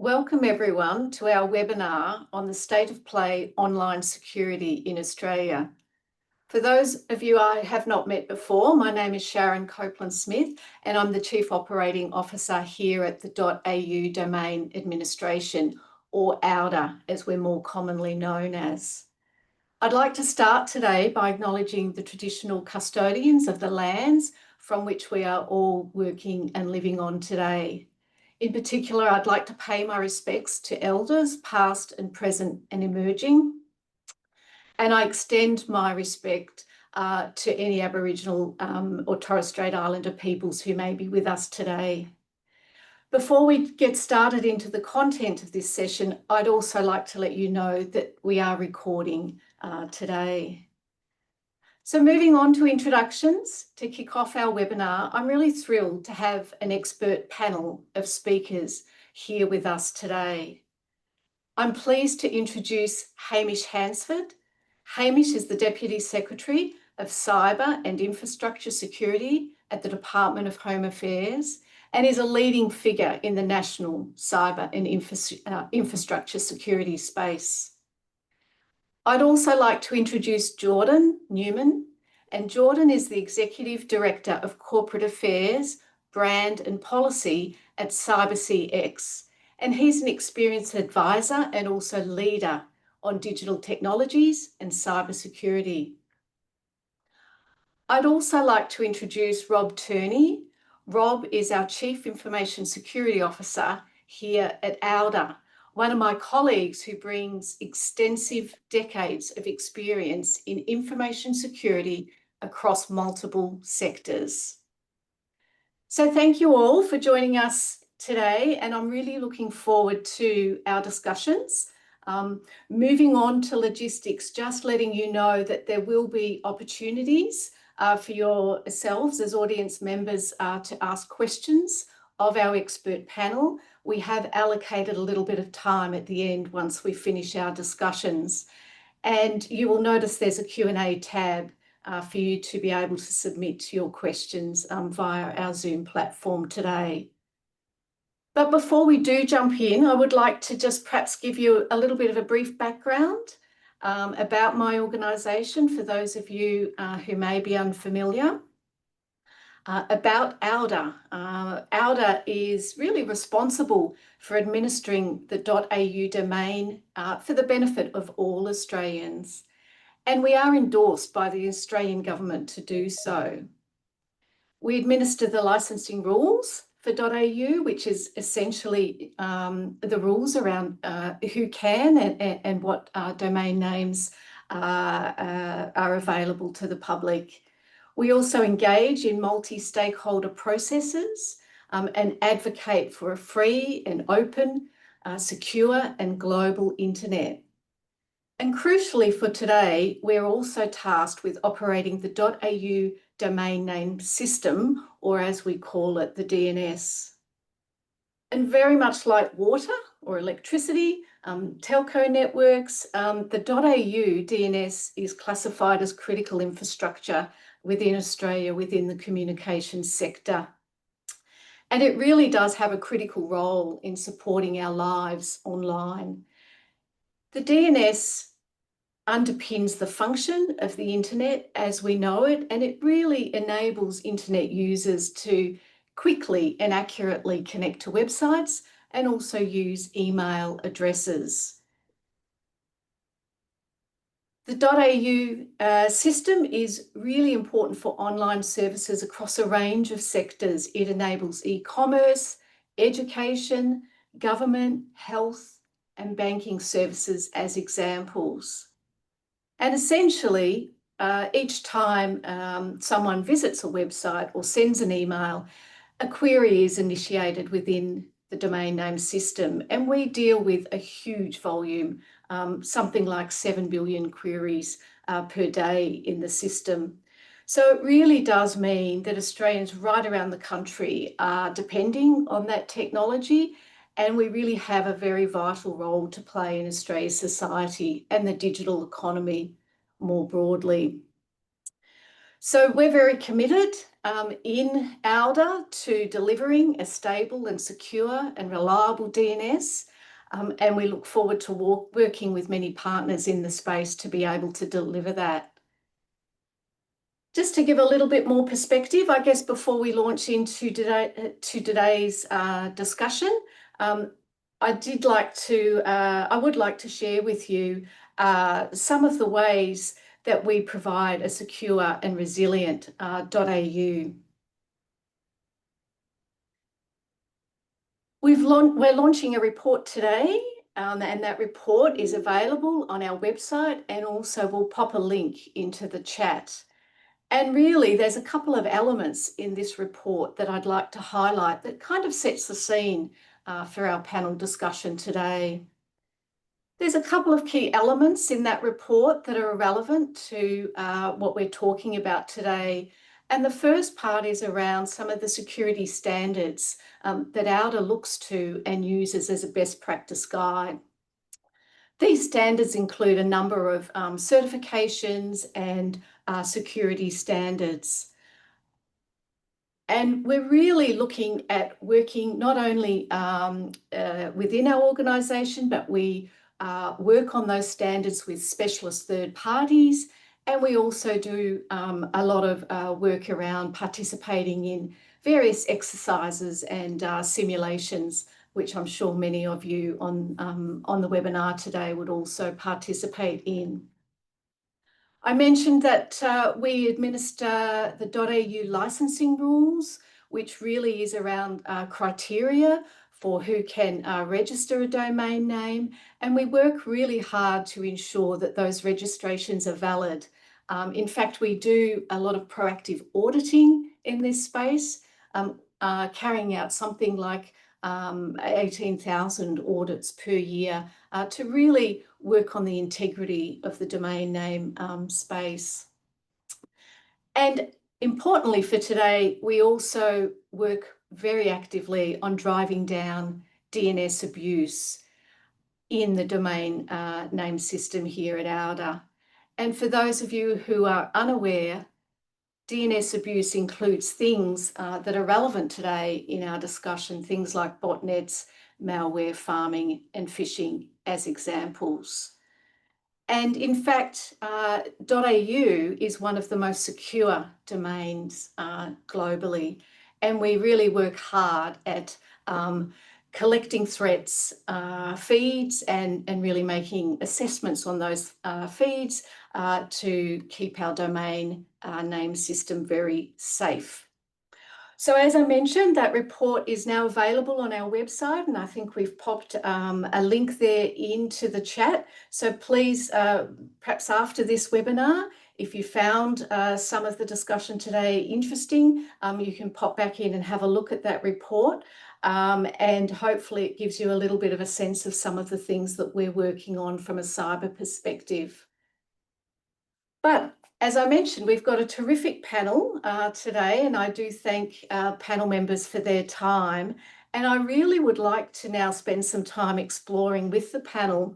Welcome everyone to our webinar on the state of play online security in Australia. For those of you I have not met before, my name is Sharon Copeland-Smith and I'm the Chief Operating Officer here at the .au Domain Administration, or auDA as we're more commonly known as. I'd like to start today by acknowledging the traditional custodians of the lands from which we are all working and living on today. In particular, I'd like to pay my respects to elders, past and present and emerging. And I extend my respect to any Aboriginal or Torres Strait Islander peoples who may be with us today. Before we get started into the content of this session, I'd also like to let you know that we are recording today. So moving on to introductions, to kick off our webinar, I'm really thrilled to have an expert panel of speakers here with us today. I'm pleased to introduce Hamish Hansford. Hamish is the Deputy Secretary of Cyber and Infrastructure Security at the Department of Home Affairs and is a leading figure in the national cyber and infrastructure security space. I'd also like to introduce Jordan Newman, and Jordan is the Executive Director of Corporate Affairs, Brand and Policy at CyberCX, and he's an experienced advisor and also leader on digital technologies and cybersecurity. I'd also like to introduce Rob Turney. Rob is our Chief Information Security Officer here at auDA, one of my colleagues who brings extensive decades of experience in information security across multiple sectors. So thank you all for joining us today, and I'm really looking forward to our discussions. Moving on to logistics, just letting you know that there will be opportunities for yourselves as audience members to ask questions of our expert panel. We have allocated a little bit of time at the end once we finish our discussions. And you will notice there's a Q&A tab for you to be able to submit your questions via our Zoom platform today. But before we do jump in, I would like to just perhaps give you a little bit of a brief background about my organisation for those of you who may be unfamiliar. About auDA. auDA is really responsible for administering the .au domain for the benefit of all Australians. And we are endorsed by the Australian government to do so. We administer the licensing rules for .au, which is essentially the rules around who can and what domain names are available to the public. We also engage in multi-stakeholder processes and advocate for a free and open, secure and global internet. And crucially for today, we're also tasked with operating the .au domain name system, or as we call it, the DNS. And very much like water or electricity, telco networks, the .au DNS is classified as critical infrastructure within Australia, within the communications sector. And it really does have a critical role in supporting our lives online. The DNS underpins the function of the internet as we know it, and it really enables internet users to quickly and accurately connect to websites and also use email addresses. The .au system is really important for online services across a range of sectors. It enables e-commerce, education, government, health, and banking services as examples. And essentially, each time someone visits a website or sends an email, a query is initiated within the domain name system, and we deal with a huge volume, something like 7 billion queries per day in the system. So it really does mean that Australians right around the country are depending on that technology, and we really have a very vital role to play in Australia's society and the digital economy more broadly. So we're very committed in auDA to delivering a stable and secure and reliable DNS. and we look forward to working with many partners in the space to be able to deliver that. Just to give a little bit more perspective, I guess, before we launch into today's discussion, I would like to share with you some of the ways that we provide a secure and resilient .au. We're launching a report today, and that report is available on our website, and also we'll pop a link into the chat. And really, there's a couple of elements in this report that I'd like to highlight that kind of sets the scene for our panel discussion today. There's a couple of key elements in that report that are relevant to what we're talking about today. And the first part is around some of the security standards that auDA looks to and uses as a best practice guide. These standards include a number of certifications and security standards. And we're really looking at working not only within our organisation, but we work on those standards with specialist third parties. And we also do a lot of work around participating in various exercises and simulations, which I'm sure many of you on the webinar today would also participate in. I mentioned that we administer the .au licensing rules, which really is around criteria for who can register a domain name, and we work really hard to ensure that those registrations are valid. In fact, we do a lot of proactive auditing in this space, carrying out something like 18,000 audits per year to really work on the integrity of the domain name space. And importantly for today, we also work very actively on driving down DNS abuse in the domain name system here at auDA. And for those of you who are unaware, DNS abuse includes things that are relevant today in our discussion, things like botnets, malware, farming, and phishing as examples. And in fact, .au is one of the most secure domains globally, and we really work hard at collecting threats, feeds, and really making assessments on those feeds to keep our domain name system very safe. So as I mentioned, that report is now available on our website, and I think we've popped a link there into the chat. So please, perhaps after this webinar, if you found some of the discussion today interesting, you can pop back in and have a look at that report. And hopefully it gives you a little bit of a sense of some of the things that we're working on from a cyber perspective. But as I mentioned, we've got a terrific panel today, and I do thank our panel members for their time. And I really would like to now spend some time exploring with the panel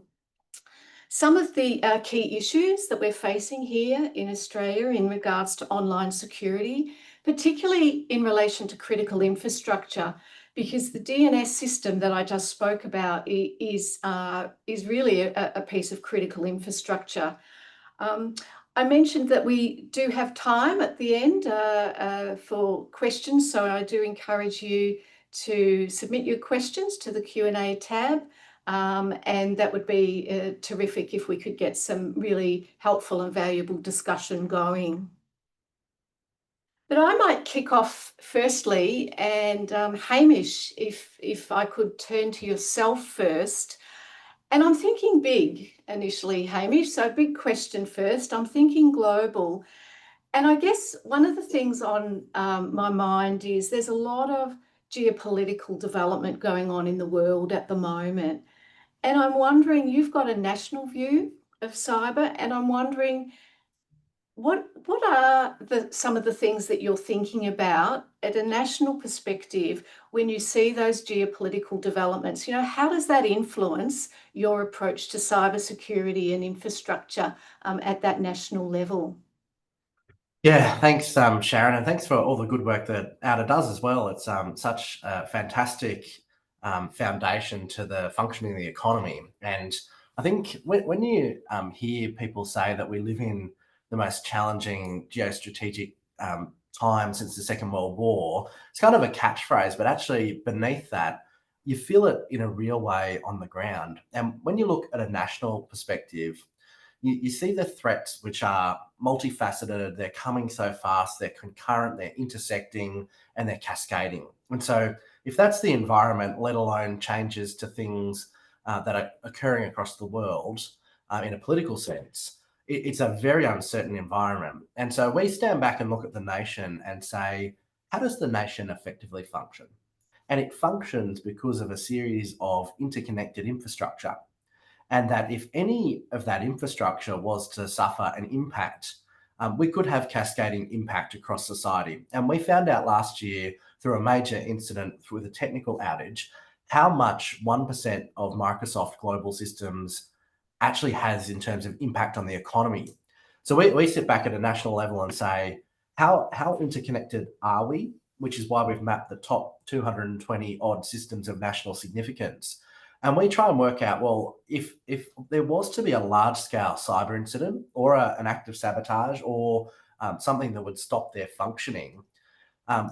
some of the key issues that we're facing here in Australia in regards to online security, particularly in relation to critical infrastructure, because the DNS system that I just spoke about is really a piece of critical infrastructure. I mentioned that we do have time at the end for questions, so I do encourage you to submit your questions to the Q&A tab, and that would be terrific if we could get some really helpful and valuable discussion going. But I might kick off firstly, and Hamish, if I could turn to yourself first. And I'm thinking big initially, Hamish, so big question first. I'm thinking global. And I guess one of the things on my mind is there's a lot of geopolitical development going on in the world at the moment. And I'm wondering, you've got a national view of cyber, and I'm wondering, what are some of the things that you're thinking about at a national perspective when you see those geopolitical developments? You know, how does that influence your approach to cybersecurity and infrastructure at that national level? Yeah, thanks, Sharon, and thanks for all the good work that auDA does as well. It's such a fantastic foundation to the functioning of the economy. And I think when you hear people say that we live in the most challenging geostrategic time since the Second World War, it's kind of a catchphrase, but actually beneath that, you feel it in a real way on the ground. And when you look at a national perspective, you see the threats which are multifaceted, they're coming so fast, they're concurrent, they're intersecting, and they're cascading. And so if that's the environment, let alone changes to things that are occurring across the world in a political sense, it's a very uncertain environment. And so we stand back and look at the nation and say, how does the nation effectively function? And it functions because of a series of interconnected infrastructure. And that if any of that infrastructure was to suffer an impact, we could have cascading impact across society. And we found out last year through a major incident with a technical outage how much 1% of Microsoft global systems actually has in terms of impact on the economy. So we sit back at a national level and say, how interconnected are we? Which is why we've mapped the top 220 odd systems of national significance. And we try and work out, well, if there was to be a large scale cyber incident or an act of sabotage or something that would stop their functioning,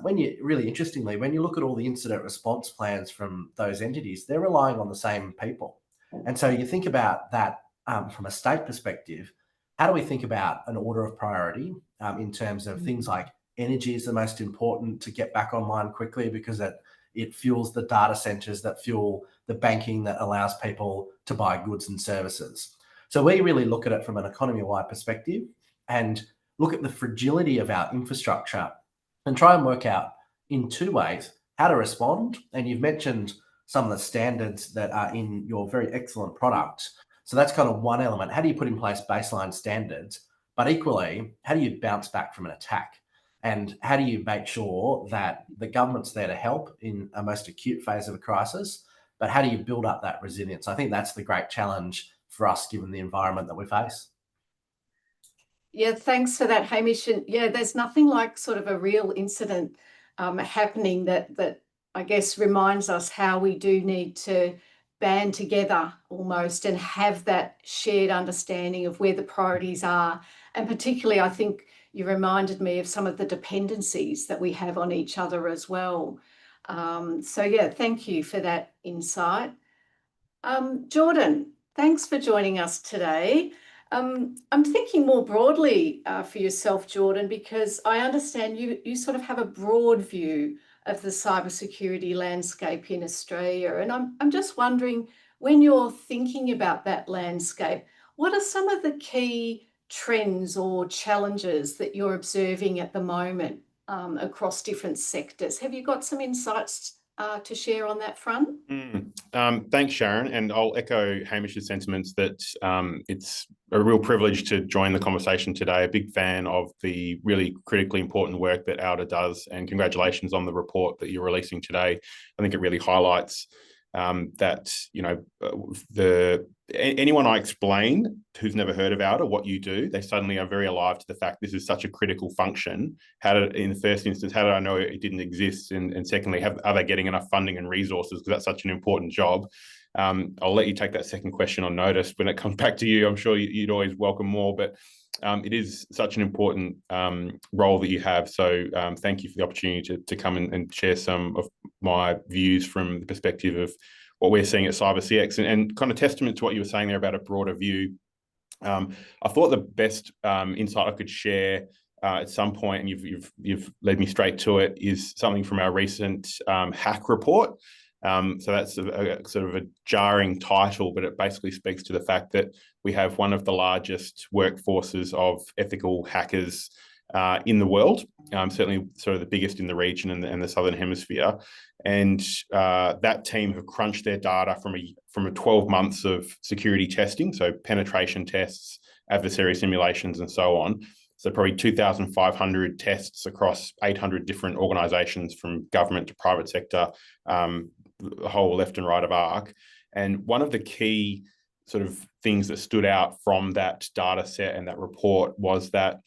when you really interestingly, when you look at all the incident response plans from those entities, they're relying on the same people. And so you think about that from a state perspective, how do we think about an order of priority in terms of things like energy is the most important to get back online quickly because it fuels the data centers that fuel the banking that allows people to buy goods and services. So we really look at it from an economy-wide perspective and look at the fragility of our infrastructure and try and work out in two ways how to respond. And you've mentioned some of the standards that are in your very excellent product. So that's kind of one element. How do you put in place baseline standards? But equally, how do you bounce back from an attack? And how do you make sure that the government's there to help in a most acute phase of a crisis? But how do you build up that resilience? I think that's the great challenge for us, given the environment that we face. Yeah, thanks for that, Hamish. And yeah, there's nothing like sort of a real incident happening that I guess reminds us how we do need to band together almost and have that shared understanding of where the priorities are. And particularly, I think you reminded me of some of the dependencies that we have on each other as well. So yeah, thank you for that insight. Jordan, thanks for joining us today. I'm thinking more broadly for yourself, Jordan, because I understand you sort of have a broad view of the cybersecurity landscape in Australia. And I'm just wondering, when you're thinking about that landscape, what are some of the key trends or challenges that you're observing at the moment across different sectors? Have you got some insights to share on that front? Thanks, Sharon, and I'll echo Hamish's sentiments that it's a real privilege to join the conversation today. A big fan of the really critically important work that auDA does, and congratulations on the report that you're releasing today. I think it really highlights that, you know, anyone I explain who's never heard of auDA what you do, they suddenly are very alive to the fact this is such a critical function. In the first instance, how did I know it didn't exist? And secondly, are they getting enough funding and resources? Because that's such an important job. I'll let you take that second question on notice when it comes back to you. I'm sure you'd always welcome more, but it is such an important role that you have. So thank you for the opportunity to come and share some of my views from the perspective of what we're seeing at CyberCX, and kind of testament to what you were saying there about a broader view. I thought the best insight I could share at some point, and you've led me straight to it, is something from our recent hack report. So that's a sort of a jarring title, but it basically speaks to the fact that we have one of the largest workforces of ethical hackers in the world, certainly sort of the biggest in the region and the Southern Hemisphere. And that team have crunched their data from a 12 months of security testing, so penetration tests, adversary simulations, and so on. So probably 2,500 tests across 800 different organizations, from government to private sector, the whole left and right of ARC. And one of the key sort of things that stood out from that data set and that report was that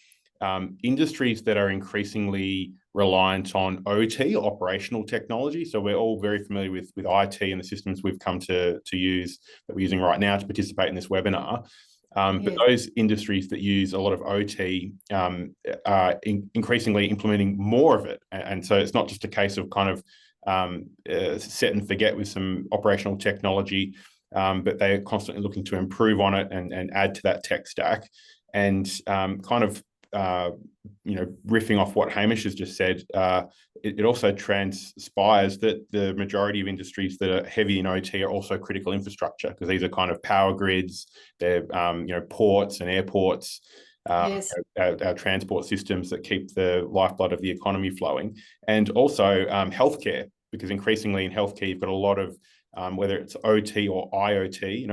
industries that are increasingly reliant on OT, operational technology. So we're all very familiar with IT and the systems we've come to use that we're using right now to participate in this webinar. But those industries that use a lot of OT are increasingly implementing more of it. And so it's not just a case of kind of set and forget with some operational technology, but they're constantly looking to improve on it and add to that tech stack. And riffing off what Hamish has just said, it also transpires that the majority of industries that are heavy in OT are also critical infrastructure, because these are kind of power grids, they're ports and airports, our transport systems that keep the lifeblood of the economy flowing, and also healthcare, because increasingly in healthcare you've got a lot of whether it's OT or IoT.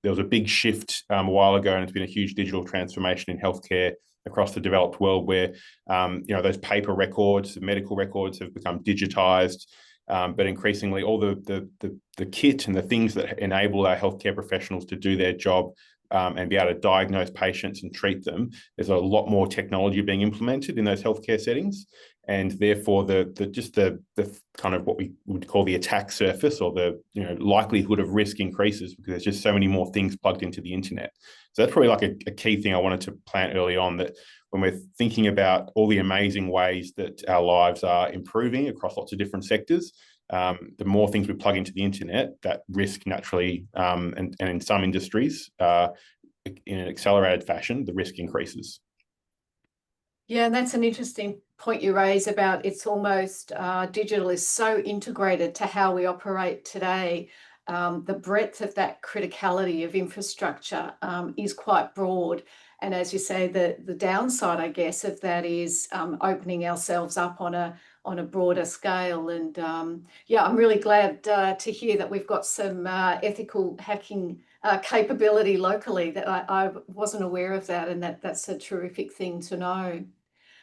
There was a big shift a while ago, and it's been a huge digital transformation in healthcare across the developed world, where those paper records, medical records, have become digitized, but increasingly all the kit and the things that enable our healthcare professionals to do their job and be able to diagnose patients and treat them, there's a lot more technology being implemented in those healthcare settings, and therefore the kind of what we would call the attack surface, or the likelihood of risk, increases, because there's just so many more things plugged into the internet. So that's probably like a key thing I wanted to plant early on, that when we're thinking about all the amazing ways that our lives are improving across lots of different sectors, the more things we plug into the internet, that risk naturally, and in some industries, in an accelerated fashion, the risk increases. Yeah, and that's an interesting point you raise about it's almost digital is so integrated to how we operate today. The breadth of that criticality of infrastructure is quite broad. And as you say, the downside, I guess, of that is opening ourselves up on a broader scale. And I'm really glad to hear that we've got some ethical hacking capability locally. That I wasn't aware of that, and that's a terrific thing to know.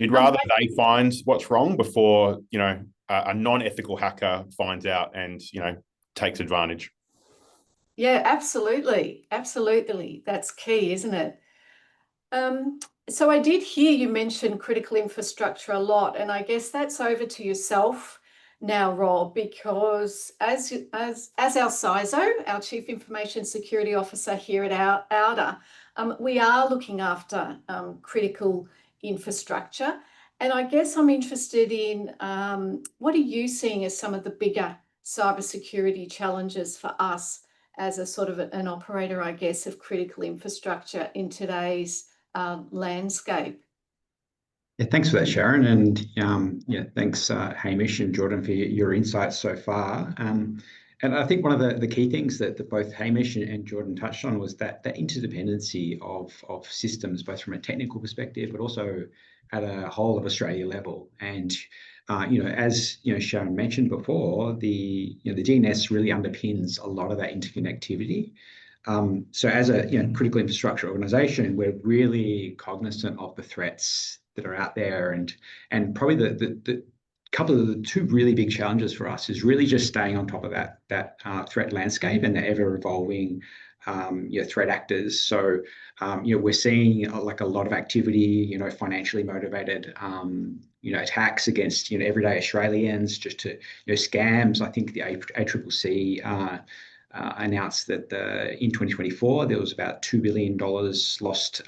You'd rather they find what's wrong before a non-ethical hacker finds out and takes advantage. Yeah, absolutely. That's key, isn't it? So I did hear you mention critical infrastructure a lot, and I guess that's over to yourself now, Rob, because as our CISO, our Chief Information Security Officer here at auDA, we are looking after critical infrastructure. And I guess I'm interested in what are you seeing as some of the bigger cybersecurity challenges for us as a sort of an operator, I guess, of critical infrastructure in today's landscape? Yeah, thanks for that, Sharon, and thanks, Hamish and Jordan, for your insights so far. And I think one of the key things that both Hamish and Jordan touched on was that interdependency of systems, both from a technical perspective, but also at a whole of Australia level. And as Sharon mentioned before, the DNS really underpins a lot of that interconnectivity. So as a critical infrastructure organisation, we're really cognizant of the threats that are out there, and probably the couple of the two really big challenges for us is really just staying on top of that threat landscape and the ever evolving threat actors. So we're seeing like a lot of activity, financially motivated attacks against everyday Australians, just to scams. I think the ACCC announced that in 2024 there was about $2 billion lost.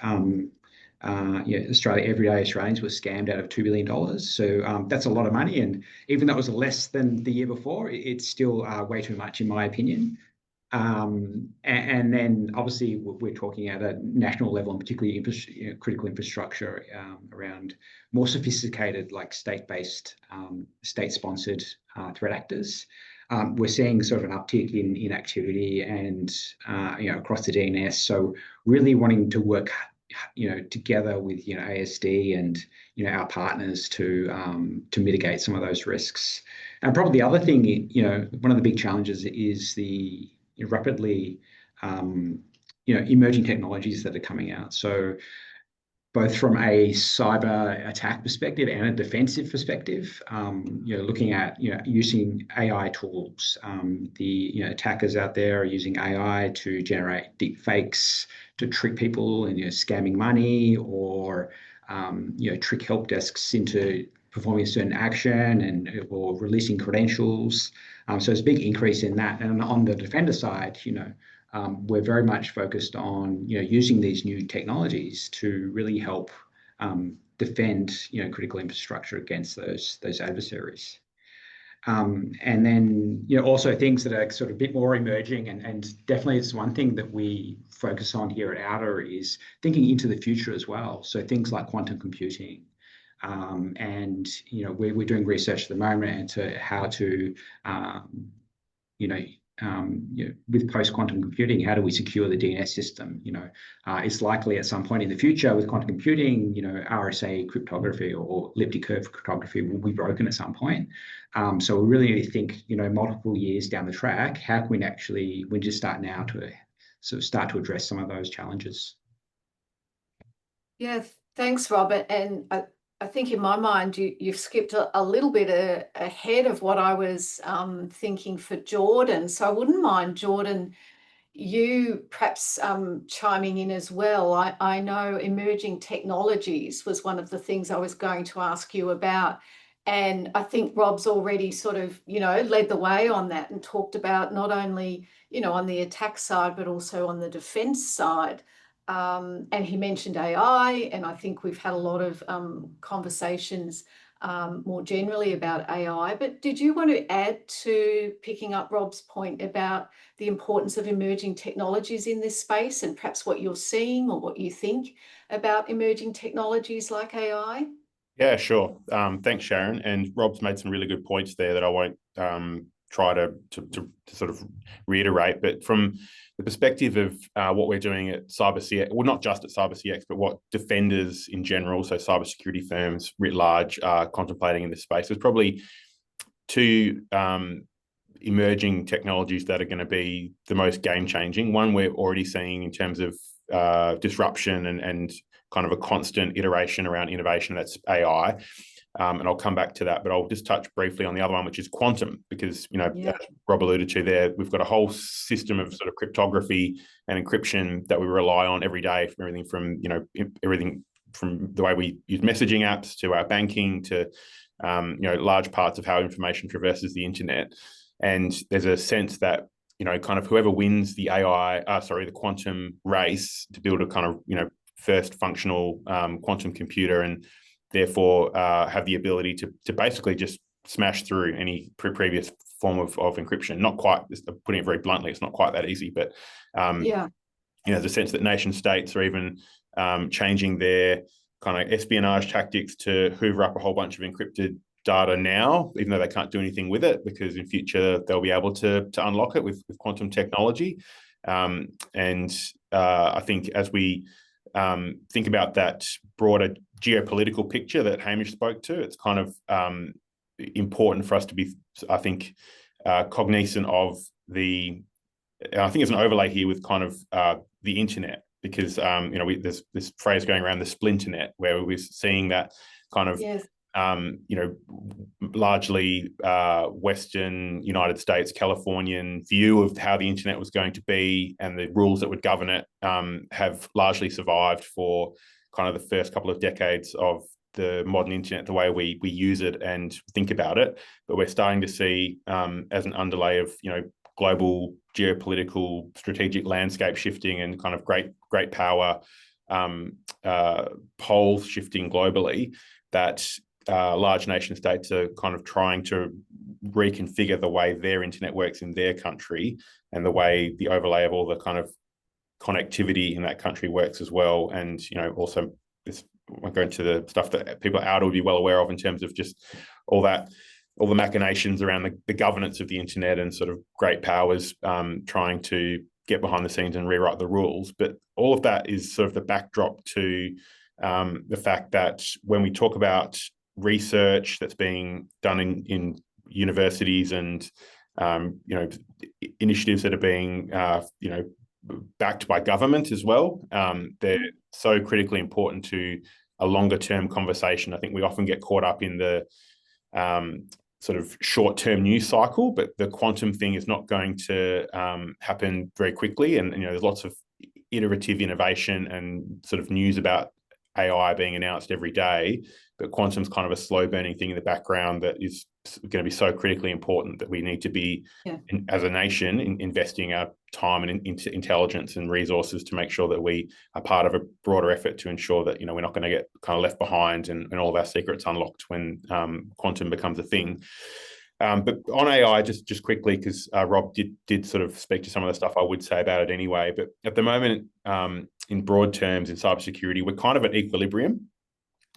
Everyday Australians were scammed out of $2 billion. So that's a lot of money. And even though it was less than the year before, it's still way too much, in my opinion. And then obviously we're talking at a national level, and particularly critical infrastructure around more sophisticated, like state-based, state-sponsored threat actors. We're seeing sort of an uptick in activity and across the DNS. So really wanting to work together with ASD and our partners to mitigate some of those risks. And probably the other thing, one of the big challenges is the rapidly emerging technologies that are coming out. So both from a cyber attack perspective and a defensive perspective, looking at using AI tools. The attackers out there are using AI to generate deep fakes, to trick people and scamming money, or trick help desks into performing a certain action or releasing credentials. So there's a big increase in that. And on the defender side, we're very much focused on using these new technologies to really help defend critical infrastructure against those adversaries. And then also things that are sort of a bit more emerging, and definitely it's one thing that we focus on here at auDA is thinking into the future as well. So things like quantum computing, and we're doing research at the moment into how to with post-quantum computing, how do we secure the DNS system? It's likely at some point in the future with quantum computing, RSA cryptography or elliptic curve cryptography will be broken at some point. So we really need to think, multiple years down the track, how can we just start now to sort of start to address some of those challenges? Yeah, thanks, Robert. And I think in my mind, you've skipped a little bit ahead of what I was thinking for Jordan. So I wouldn't mind, Jordan, you perhaps chiming in as well. I know emerging technologies was one of the things I was going to ask you about. And I think Rob's already sort of, led the way on that and talked about not only, on the attack side, but also on the defense side. And he mentioned AI, and I think we've had a lot of conversations more generally about AI. But did you want to add to picking up Rob's point about the importance of emerging technologies in this space and perhaps what you're seeing or what you think about emerging technologies like AI? Yeah, sure. Thanks, Sharon. And Rob's made some really good points there that I won't try to sort of reiterate. But from the perspective of what we're doing at CyberCX, well, not just at CyberCX, but what defenders in general, so cybersecurity firms writ large, are contemplating in this space, there's probably two emerging technologies that are going to be the most game-changing. One we're already seeing in terms of disruption and kind of a constant iteration around innovation, that's AI. And I'll come back to that, but I'll just touch briefly on the other one, which is quantum, because, as Rob alluded to there, we've got a whole system of sort of cryptography and encryption that we rely on every day, from everything from the way we use messaging apps to our banking to, large parts of how information traverses the internet. And there's a sense that, kind of whoever wins the the quantum race to build a kind of, first functional quantum computer, and therefore have the ability to basically just smash through any previous form of encryption. Not quite, putting it very bluntly, it's not quite that easy, but there's a sense that nation states are even changing their kind of espionage tactics to hoover up a whole bunch of encrypted data now, even though they can't do anything with it, because in future they'll be able to unlock it with quantum technology. And I think as we think about that broader geopolitical picture that Hamish spoke to, it's kind of important for us to be, I think, cognizant of I think there's an overlay here with kind of the internet, because there's this phrase going around, the splinternet, where we're seeing that kind of largely Western United States, Californian view of how the internet was going to be and the rules that would govern it have largely survived for kind of the first couple of decades of the modern internet, the way we use it and think about it. But we're starting to see, as an underlay of global geopolitical strategic landscape shifting and kind of great power poles shifting globally, that large nation states are kind of trying to reconfigure the way their internet works in their country, and the way the overlay of all the kind of connectivity in that country works as well. And also this, I'll go into the stuff that people out would be well aware of in terms of just all the machinations around the governance of the internet, and sort of great powers trying to get behind the scenes and rewrite the rules. But all of that is sort of the backdrop to the fact that when we talk about research that's being done in universities and initiatives that are being backed by government as well, they're so critically important to a longer term conversation. I think we often get caught up in the sort of short-term news cycle, but the quantum thing is not going to happen very quickly. And there's lots of iterative innovation and sort of news about AI being announced every day, but quantum's kind of a slow burning thing in the background that is going to be so critically important that we need to be, as a nation, investing our time and into intelligence and resources to make sure that we are part of a broader effort to ensure that, we're not going to get kind of left behind and all of our secrets unlocked when quantum becomes a thing. But on AI, just quickly, because Rob did sort of speak to some of the stuff I would say about it anyway. But at the moment, in broad terms, in cybersecurity, we're kind of at equilibrium.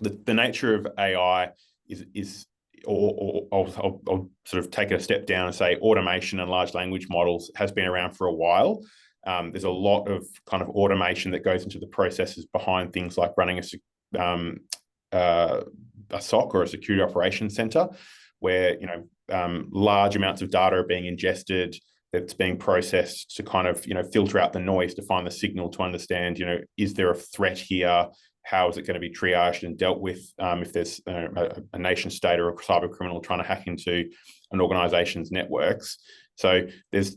The nature of AI is or I'll sort of take it a step down and say automation and large language models has been around for a while. There's a lot of kind of automation that goes into the processes behind things like running a SOC or a security operations center, where large amounts of data are being ingested, that's being processed to kind of filter out the noise to find the signal to understand is there a threat here, how is it going to be triaged and dealt with if there's a nation state or a cyber criminal trying to hack into an organization's networks. So there's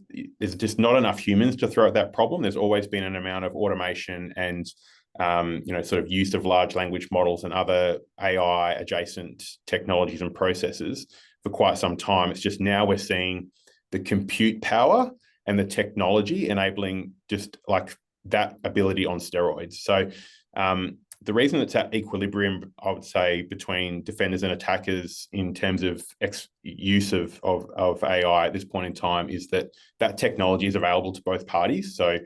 just not enough humans to throw at that problem. There's always been an amount of automation and sort of use of large language models and other AI adjacent technologies and processes for quite some time. It's just now we're seeing the compute power and the technology enabling just like that ability on steroids. So the reason it's at equilibrium, I would say, between defenders and attackers in terms of use of AI at this point in time is that technology is available to both parties. So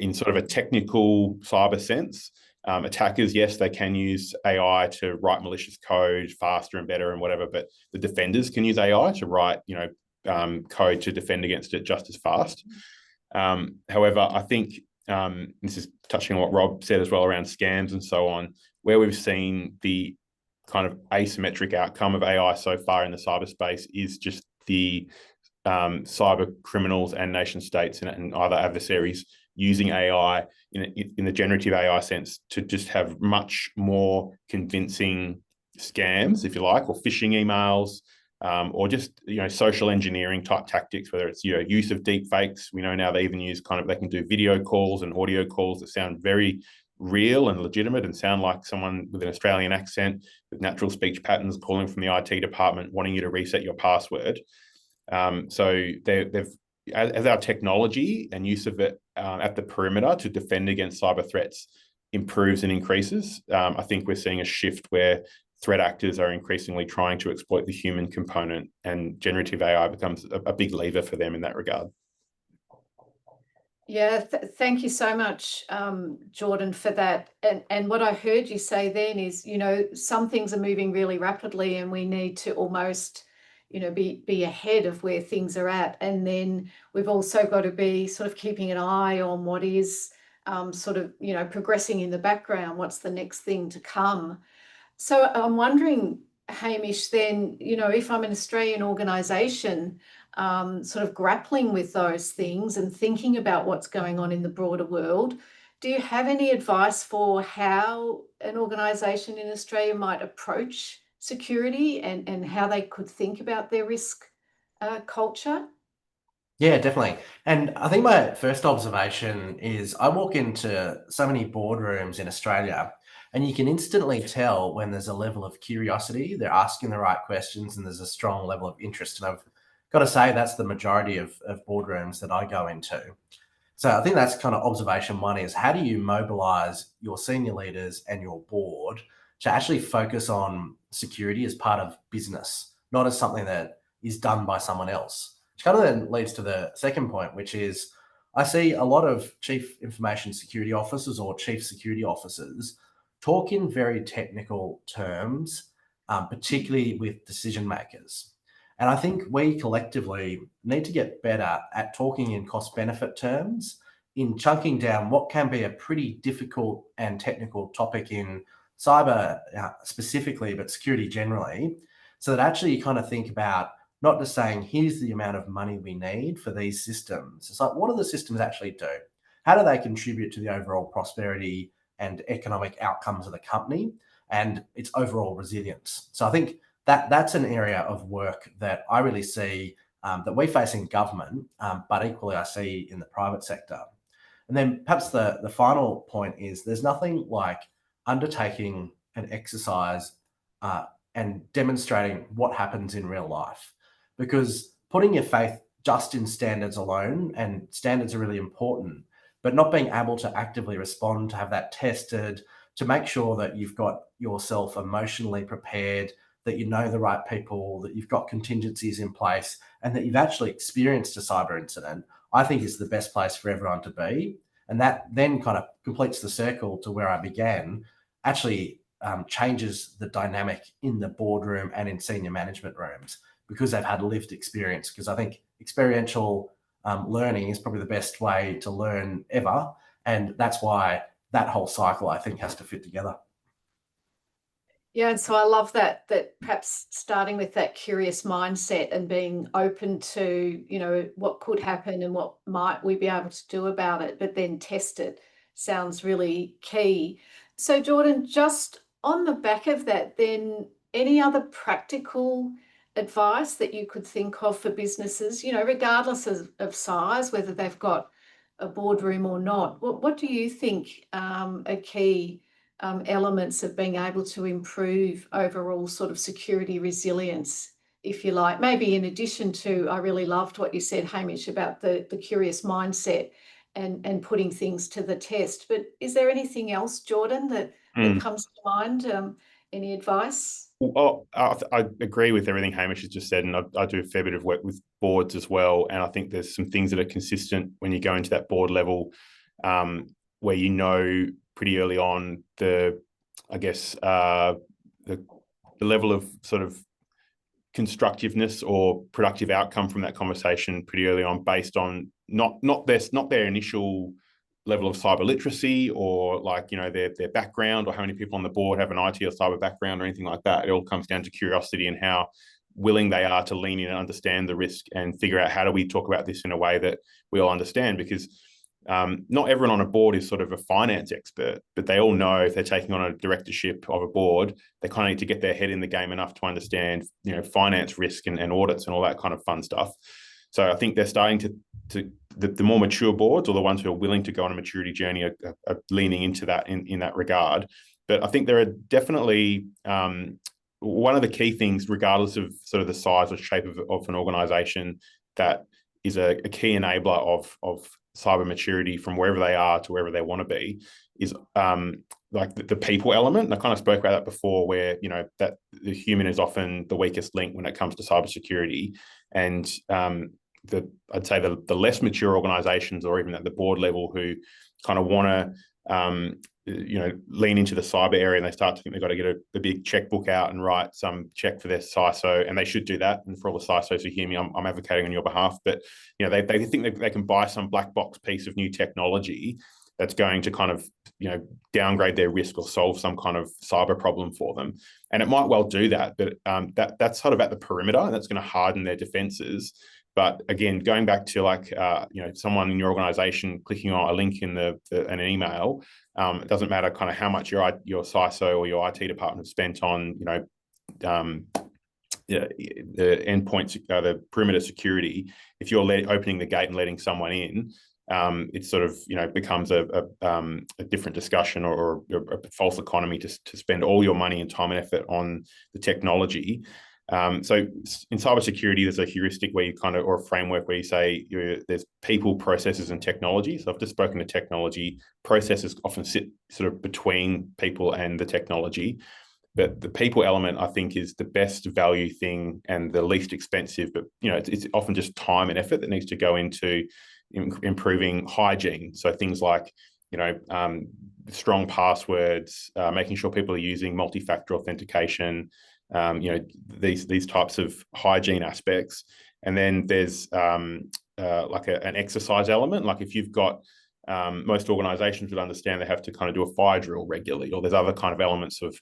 in sort of a technical cyber sense, attackers, yes, they can use AI to write malicious code faster and better and whatever, but the defenders can use AI to write, code to defend against it just as fast. However, I think this is touching on what Rob said as well around scams and so on, where we've seen the kind of asymmetric outcome of AI so far in the cyberspace is just the cyber criminals and nation states and other adversaries using AI in the generative AI sense to just have much more convincing scams, if you like, or phishing emails, or just social engineering type tactics, whether it's use of deep fakes. We know now they even use they can do video calls and audio calls that sound very real and legitimate and sound like someone with an Australian accent with natural speech patterns calling from the IT department wanting you to reset your password. So they've as our technology and use of it at the perimeter to defend against cyber threats improves and increases, I think we're seeing a shift where threat actors are increasingly trying to exploit the human component, and generative AI becomes a big lever for them in that regard. Yeah, thank you so much, Jordan, for that. And what I heard you say then is, some things are moving really rapidly and we need to almost, be ahead of where things are at. And then we've also got to be sort of keeping an eye on what is progressing in the background. What's the next thing to come? So I'm wondering, Hamish, then, if I'm an Australian organisation sort of grappling with those things and thinking about what's going on in the broader world, do you have any advice for how an organisation in Australia might approach security and how they could think about their risk culture? Yeah, definitely. And I think my first observation is I walk into so many boardrooms in Australia and you can instantly tell when there's a level of curiosity, they're asking the right questions and there's a strong level of interest. And I've got to say that's the majority of boardrooms that I go into. So I think that's kind of observation one is how do you mobilize your senior leaders and your board to actually focus on security as part of business, not as something that is done by someone else? Which kind of then leads to the second point, which is I see a lot of chief information security officers or chief security officers talk in very technical terms, particularly with decision makers. And I think we collectively need to get better at talking in cost benefit terms, in chunking down what can be a pretty difficult and technical topic in cyber specifically, but security generally, so that actually you kind of think about not just saying, here's the amount of money we need for these systems. It's like, what do the systems actually do? How do they contribute to the overall prosperity and economic outcomes of the company and its overall resilience? So I think that's an area of work that I really see that we face in government, but equally I see in the private sector. And then perhaps the final point is there's nothing like undertaking an exercise and demonstrating what happens in real life. Because putting your faith just in standards alone, and standards are really important, but not being able to actively respond, to have that tested, to make sure that you've got yourself emotionally prepared, that you know the right people, that you've got contingencies in place, and that you've actually experienced a cyber incident, I think is the best place for everyone to be. And that then kind of completes the circle to where I began, actually changes the dynamic in the boardroom and in senior management rooms, because they've had lived experience. Because I think experiential learning is probably the best way to learn ever. And that's why that whole cycle, I think, has to fit together. Yeah, and so I love that perhaps starting with that curious mindset and being open to, what could happen and what might we be able to do about it, but then test it sounds really key. So Jordan, just on the back of that, then any other practical advice that you could think of for businesses, regardless of size, whether they've got a boardroom or not? What do you think are key elements of being able to improve overall sort of security resilience, if you like? Maybe in addition to, I really loved what you said, Hamish, about the curious mindset and putting things to the test. But is there anything else, Jordan, that comes to mind? Any advice? Well, I agree with everything Hamish has just said, and I do a fair bit of work with boards as well. And I think there's some things that are consistent when you go into that board level, where you know pretty early on the level of sort of constructiveness or productive outcome from that conversation pretty early on, based on not their initial level of cyber literacy, or their background, or how many people on the board have an IT or cyber background or anything like that. It all comes down to curiosity and how willing they are to lean in and understand the risk and figure out, how do we talk about this in a way that we all understand? Because not everyone on a board is sort of a finance expert, but they all know if they're taking on a directorship of a board, they kind of need to get their head in the game enough to understand, finance risk and audits and all that kind of fun stuff. So I think they're starting to the more mature boards, or the ones who are willing to go on a maturity journey, are leaning into that in that regard. But I think there are definitely one of the key things, regardless of sort of the size or shape of an organization, that is a key enabler of cyber maturity from wherever they are to wherever they want to be, is like the people element. And I kind of spoke about that before, where that the human is often the weakest link when it comes to cybersecurity. And I'd say the less mature organizations, or even at the board level, who kind of want to lean into the cyber area, and they start to think they've got to get a big checkbook out and write some check for their CISO, and they should do that. And for all the CISOs who hear me, I'm advocating on your behalf. But they think they can buy some black box piece of new technology that's going to kind of downgrade their risk or solve some kind of cyber problem for them, and it might well do that. But that's sort of at the perimeter, and that's going to harden their defenses. But again, going back to someone in your organization clicking on a link in an email, it doesn't matter kind of how much your CISO or your IT department have spent on the endpoint, the perimeter security. If you're opening the gate and letting someone in, it sort of becomes a different discussion, or a false economy to spend all your money and time and effort on the technology. So in cybersecurity, there's a heuristic where you or a framework where you say there's people, processes, and technology. So I've just spoken to technology. Processes often sit sort of between people and the technology. But the people element, I think, is the best value thing and the least expensive. But it's often just time and effort that needs to go into improving hygiene. So things like strong passwords, making sure people are using multi-factor authentication. These types of hygiene aspects. And then there's an exercise element. Like if you've got most organizations would understand they have to kind of do a fire drill regularly, or there's other kind of elements of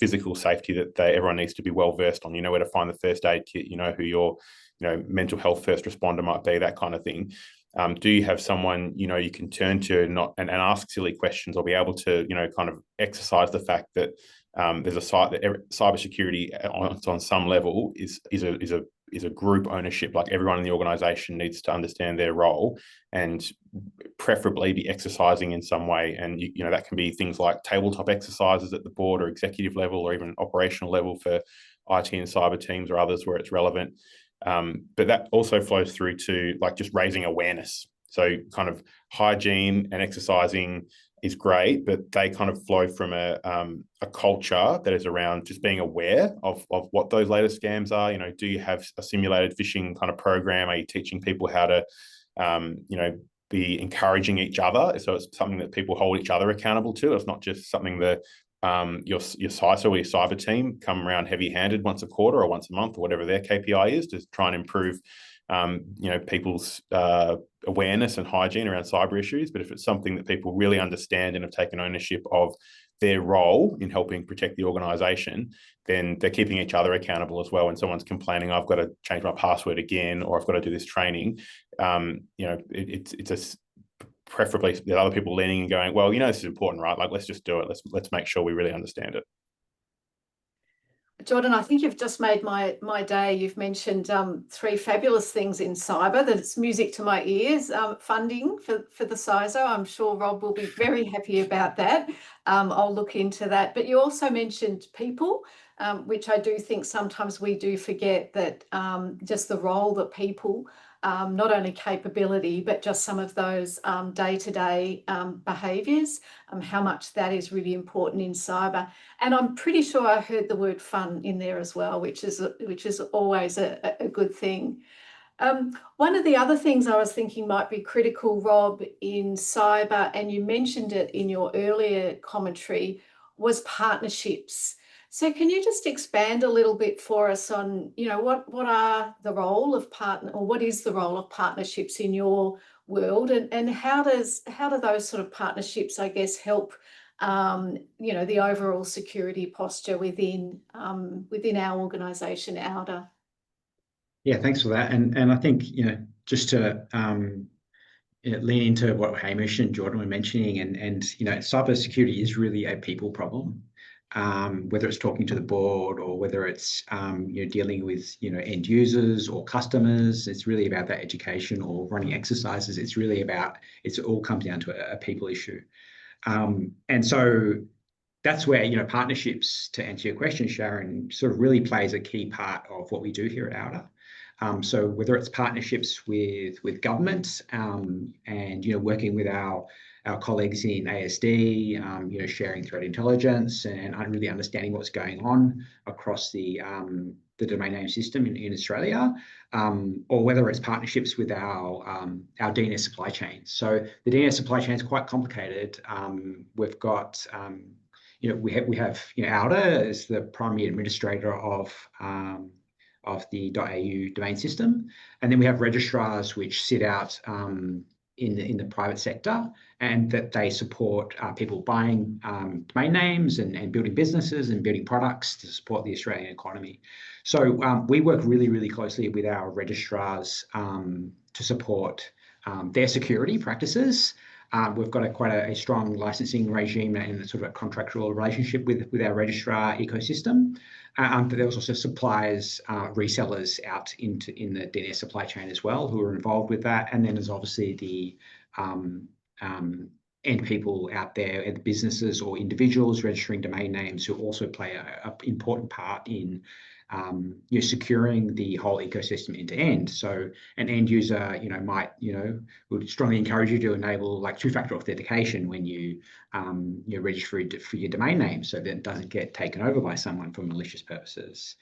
physical safety that everyone needs to be well versed on. You know where to find the first aid kit, who your mental health first responder might be, that kind of thing. Do you have someone you can turn to and ask silly questions, or be able to kind of exercise the fact that there's a site that cybersecurity on some level is a group ownership. Like everyone in the organization needs to understand their role, and preferably be exercising in some way. And, you know, that can be things like tabletop exercises at the board or executive level or even operational level for IT and cyber teams or others where it's relevant. But that also flows through to like just raising awareness. So kind of hygiene and exercising is great, but they kind of flow from a culture that is around just being aware of what those latest scams are. You know, do you have a simulated phishing kind of program? Are you teaching people how to, you know, be encouraging each other? So it's something that people hold each other accountable to. It's not just something that your CISO or your cyber team come around heavy-handed once a quarter or once a month or whatever their KPI is to try and improve you know, people's awareness and hygiene around cyber issues. But if it's something that people really understand and have taken ownership of their role in helping protect the organization, then they're keeping each other accountable as well. When someone's complaining, I've got to change my password again, or I've got to do this training, you know, it's a preferably the other people leaning and going, well, you know, this is important, right? Like, let's just do it. Let's make sure we really understand it. Jordan, I think you've just made my day. You've mentioned 3 fabulous things in cyber that it's music to my ears. Funding for the CISO. I'm sure Rob will be very happy about that. I'll look into that. But you also mentioned people, which I do think sometimes we do forget that just the role that people, not only capability, but just some of those day-to-day behaviours, how much that is really important in cyber. And I'm pretty sure I heard the word fun in there as well, which is always a good thing. One of the other things I was thinking might be critical, Rob, in cyber, and you mentioned it in your earlier commentary, was partnerships. So can you just expand a little bit for us on, you know, what are the role of partner, or what is the role of partnerships in your world, and how do those sort of partnerships, I guess, help you know, the overall security posture within our organisation, auDA? Yeah, thanks for that. And I think, you know, just to lean into what Hamish and Jordan were mentioning, and you know, cybersecurity is really a people problem. Whether it's talking to the board or whether it's you know, dealing with, you know, end users or customers, it's really about that education, or running exercises. It's really about, it all comes down to a people issue. And so that's where, you know, partnerships, to answer your question, Sharon, sort of really plays a key part of what we do here at auDA. So whether it's partnerships with government, and, you know, working with our colleagues in ASD, you know, sharing threat intelligence and really understanding what's going on across the domain name system in Australia, or whether it's partnerships with our DNS supply chain. So the DNS supply chain is quite complicated. We've got you know, we have you know, auDA is the primary administrator of the .au domain system, and then we have registrars which sit out in the private sector, and that they support people buying domain names and building businesses and building products to support the Australian economy. So we work really, really closely with our registrars to support their security practices. We've got quite a strong licensing regime and sort of a contractual relationship with our registrar ecosystem. But there's also suppliers, resellers out in the DNS supply chain as well, who are involved with that. And then there's obviously the end people out there, and businesses or individuals registering domain names, who also play an important part in you know, securing the whole ecosystem end to end. So an end user, you know, might, you know, would strongly encourage you to enable like 2-factor authentication when you register for your domain name, so that it doesn't get taken over by someone for malicious purposes.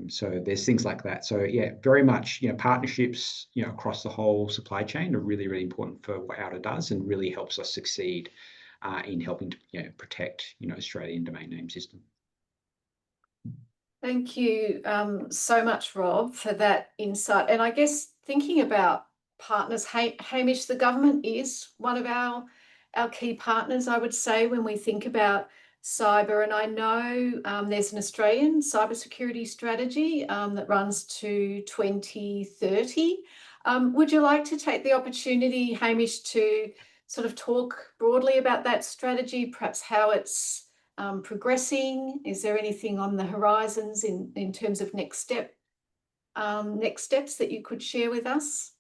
So there's things like that. So yeah, very much, you know, partnerships, you know, across the whole supply chain are really, really important for what auDA does, and really helps us succeed in helping to, you know, protect, you know, Australian domain name system. Thank you so much, Rob, for that insight. And I guess thinking about partners, Hamish, the government is one of our key partners, I would say, when we think about cyber. And I know there's an Australian cybersecurity strategy that runs to 2030. Would you like to take the opportunity, Hamish, to sort of talk broadly about that strategy, perhaps how it's progressing? Is there anything on the horizons in terms of next steps that you could share with us?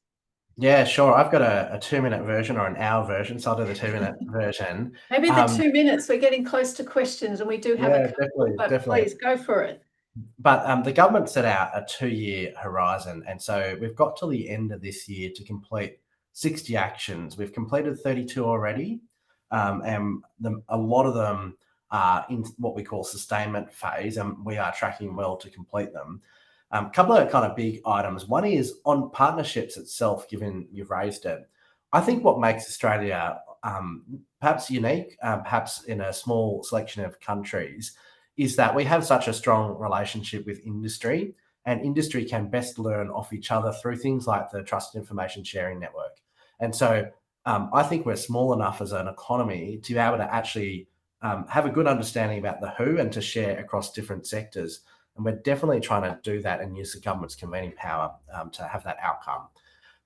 Yeah, sure. I've got a 2-minute version or an hour version, so I'll do the 2-minute version. Maybe the 2 minutes, we're getting close to questions and we do have Yeah, a couple, but definitely. please go for it. But the government set out a 2-year horizon, and so we've got till the end of this year to complete 60 actions. We've completed 32 already, and a lot of them are in what we call sustainment phase, and we are tracking well to complete them. A couple of kind of big items. One is on partnerships itself, given you've raised it. I think what makes Australia perhaps unique, perhaps in a small selection of countries, is that we have such a strong relationship with industry, and industry can best learn off each other through things like the Trusted Information Sharing Network. And so I think we're small enough as an economy to be able to actually have a good understanding about the who and to share across different sectors. And we're definitely trying to do that and use the government's convening power to have that outcome.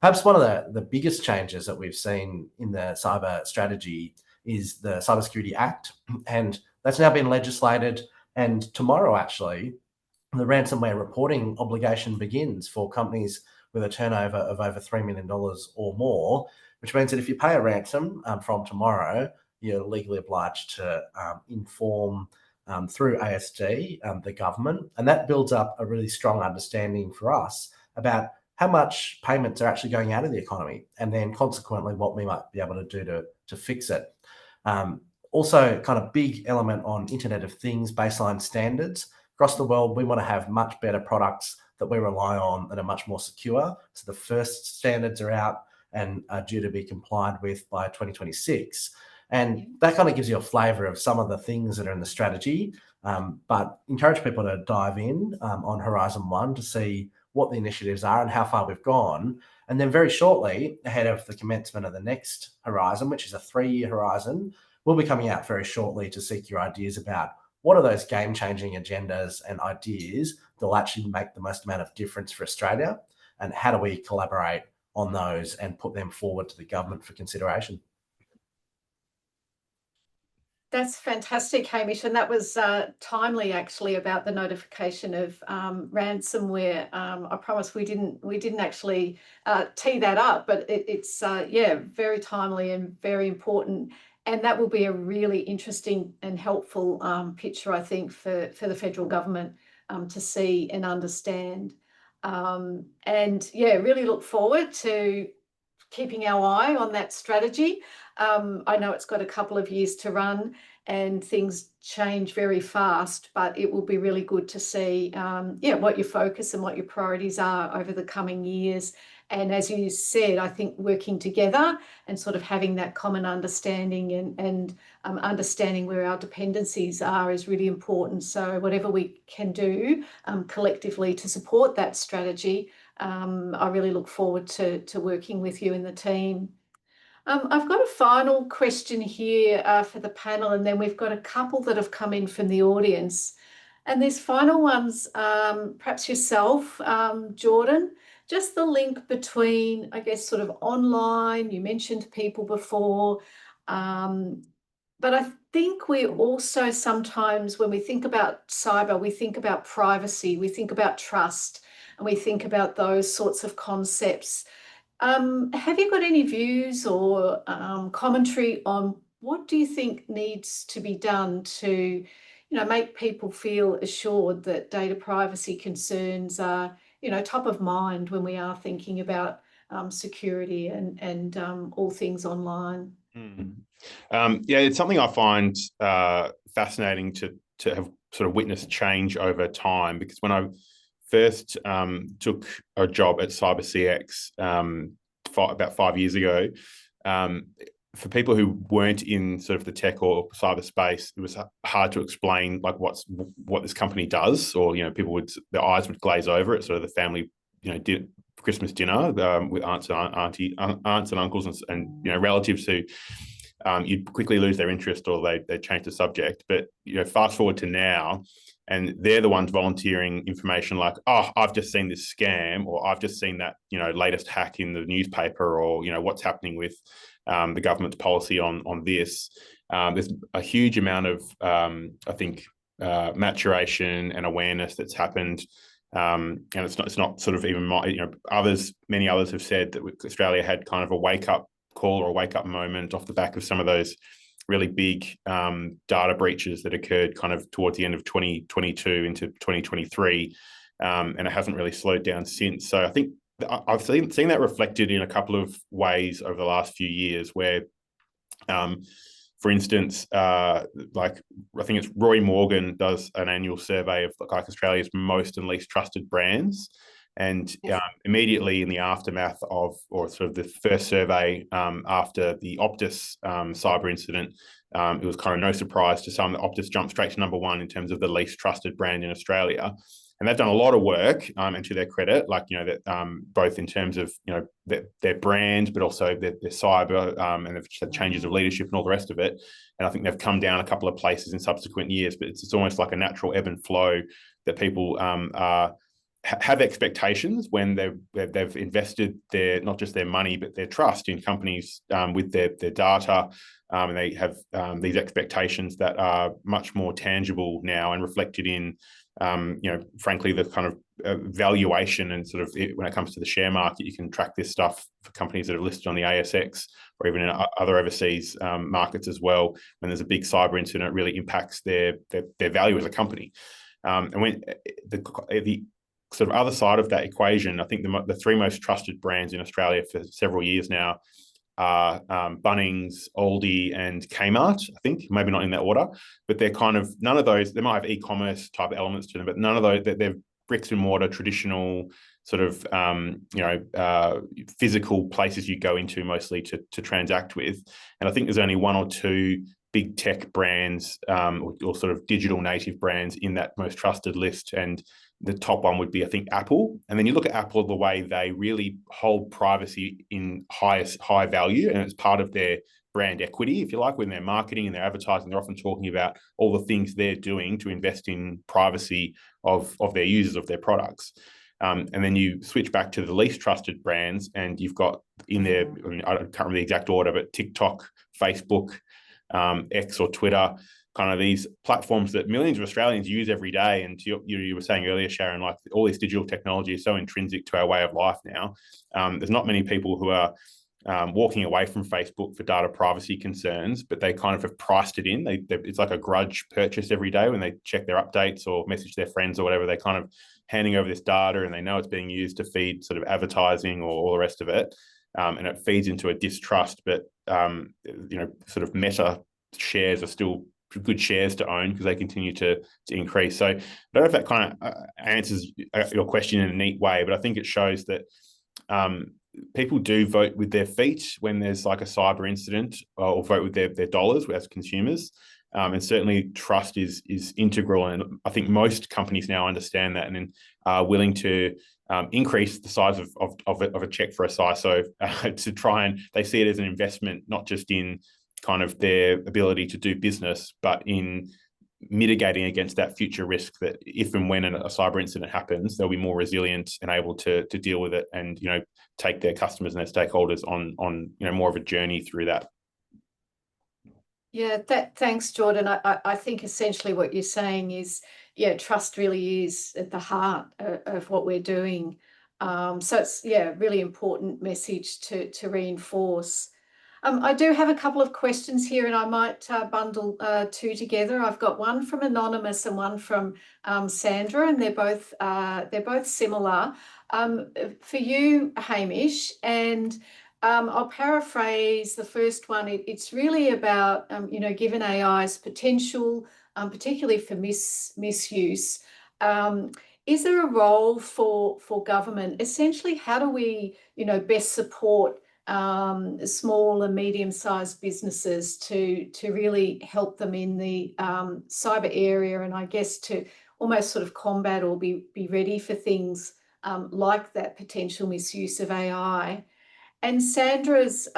Perhaps one of the biggest changes that we've seen in the cyber strategy is the Cybersecurity Act, and that's now been legislated. And tomorrow, actually, the ransomware reporting obligation begins for companies with a turnover of over $3 million or more, which means that if you pay a ransom from tomorrow, you're legally obliged to inform through ASD, the government. And that builds up a really strong understanding for us about how much payments are actually going out of the economy, and then consequently what we might be able to do to fix it. Also, kind of big element on Internet of Things baseline standards. Across the world, we want to have much better products that we rely on that are much more secure. So the first standards are out and are due to be complied with by 2026. And that kind of gives you a flavour of some of the things that are in the strategy. But encourage people to dive in on Horizon 1 to see what the initiatives are and how far we've gone. And then very shortly, ahead of the commencement of the next horizon, which is a 3-year horizon, we'll be coming out very shortly to seek your ideas about what are those game-changing agendas and ideas that will actually make the most amount of difference for Australia, and how do we collaborate on those and put them forward to the government for consideration. That's fantastic, Hamish, and that was timely actually about the notification of ransomware. I promise we didn't actually tee that up, but it's yeah, very timely and very important, and that will be a really interesting and helpful picture, I think, for the federal government to see and understand. And yeah, really look forward to keeping our eye on that strategy. I know it's got a couple of years to run and things change very fast, but it will be really good to see yeah, what your focus and what your priorities are over the coming years. And as you said, I think working together and sort of having that common understanding and understanding where our dependencies are is really important. So whatever we can do collectively to support that strategy, I really look forward to working with you and the team. I've got a final question here for the panel, and then we've got a couple that have come in from the audience. And these final ones, perhaps yourself, Jordan, just the link between, I guess, sort of online, you mentioned people before, but I think we also sometimes, when we think about cyber, we think about privacy, we think about trust, and we think about those sorts of concepts. Have you got any views or commentary on what do you think needs to be done to, make people feel assured that data privacy concerns are, top of mind when we are thinking about security and all things online? Yeah, it's something I find fascinating to have sort of witnessed change over time, because when I first took a job at CyberCX about 5 years ago, for people who weren't in sort of the tech or cyberspace, it was hard to explain like what this company does, or people their eyes would glaze over it. Sort of the family, Christmas dinner with aunts and uncles and relatives who you'd quickly lose their interest, or they change the subject. But fast forward to now, and they're the ones volunteering information like, oh, I've just seen this scam, or I've just seen that latest hack in the newspaper, or what's happening with the government's policy on this. There's a huge amount of I think maturation and awareness that's happened And it's not sort of even many others have said that Australia had kind of a wake up call or a wake up moment off the back of some of those really big data breaches that occurred kind of towards the end of 2022 into 2023, and it hasn't really slowed down since. So I think I've seen that reflected in a couple of ways over the last few years, where for instance, like I think it's Roy Morgan does an annual survey of like Australia's most and least trusted brands. And immediately in the aftermath of, or sort of the first survey after the Optus cyber incident, it was kind of no surprise to some that Optus jumped straight to #1 in terms of the least trusted brand in Australia. And they've done a lot of work, and to their credit, like, that both in terms of, their brand, but also their cyber, and they've had changes of leadership and all the rest of it. And I think they've come down a couple of places in subsequent years, but it's almost like a natural ebb and flow that people have expectations when they've invested not just their money, but their trust in companies with their data. And they have these expectations that are much more tangible now and reflected in, frankly, the kind of valuation and sort of when it comes to the share market. You can track this stuff for companies that are listed on the ASX or even in other overseas markets as well. When there's a big cyber incident, it really impacts their value as a company. And when the sort of other side of that equation, I think the three most trusted brands in Australia for several years now are Bunnings, AUDA, and Kmart. I think maybe not in that order, but they're kind of, none of those, they might have e-commerce type elements to them, but none of those, they're bricks and mortar, traditional sort of physical places you go into mostly to transact with. And I think there's only one or two big tech brands or sort of digital native brands in that most trusted list. And the top one would be, I think, Apple. And then you look at Apple, the way they really hold privacy in high value, and it's part of their brand equity, if you like, when they're marketing and they're advertising, they're often talking about all the things they're doing to invest in privacy of their users, of their products. And then you switch back to the least trusted brands, and you've got in there, I can't remember the exact order, but TikTok, Facebook, X or Twitter, kind of these platforms that millions of Australians use every day. And you were saying earlier, Sharon, like all this digital technology is so intrinsic to our way of life now. There's not many people who are walking away from Facebook for data privacy concerns, but they kind of have priced it in. It's like a grudge purchase every day when they check their updates or message their friends or whatever. They kind of handing over this data, and they know it's being used to feed sort of advertising or all the rest of it. And it feeds into a distrust, but sort of Meta shares are still good shares to own because they continue to increase. So I don't know if that kind of answers your question in a neat way, but I think it shows that people do vote with their feet when there's like a cyber incident, or vote with their dollars as consumers. And certainly trust is integral. And I think most companies now understand that and are willing to increase the size of a check for a CISO to try, and they see it as an investment, not just in kind of their ability to do business, but in mitigating against that future risk that if and when a cyber incident happens, they'll be more resilient and able to deal with it, and take their customers and their stakeholders on more of a journey through that. Yeah, thanks, Jordan. I think essentially what you're saying is, trust really is at the heart of what we're doing. So it's really important message to reinforce. I do have a couple of questions here, and I might bundle two together. I've got one from Anonymous and one from Sandra, and they're both similar. For you, Hamish, and I'll paraphrase the first one. It's really about given AI's potential, particularly for misuse. Is there a role for government? Essentially, how do we best support small and medium-sized businesses to really help them in the cyber area, and I guess to almost sort of combat or be ready for things like that potential misuse of AI? And Sandra's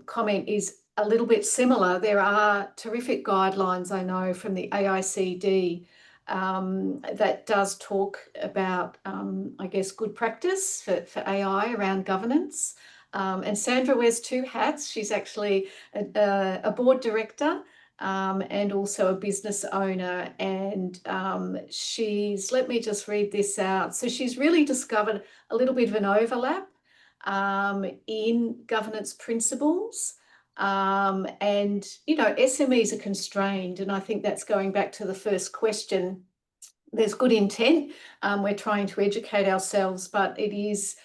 comment is a little bit similar. There are terrific guidelines, I know, from the AICD that does talk about, I guess, good practice for AI around governance. And Sandra wears two hats. She's actually a board director and also a business owner. And she's, let me just read this out. So she's really discovered a little bit of an overlap in governance principles. And, you know, SMEs are constrained. And I think that's going back to the first question. There's good intent. We're trying to educate ourselves, but it's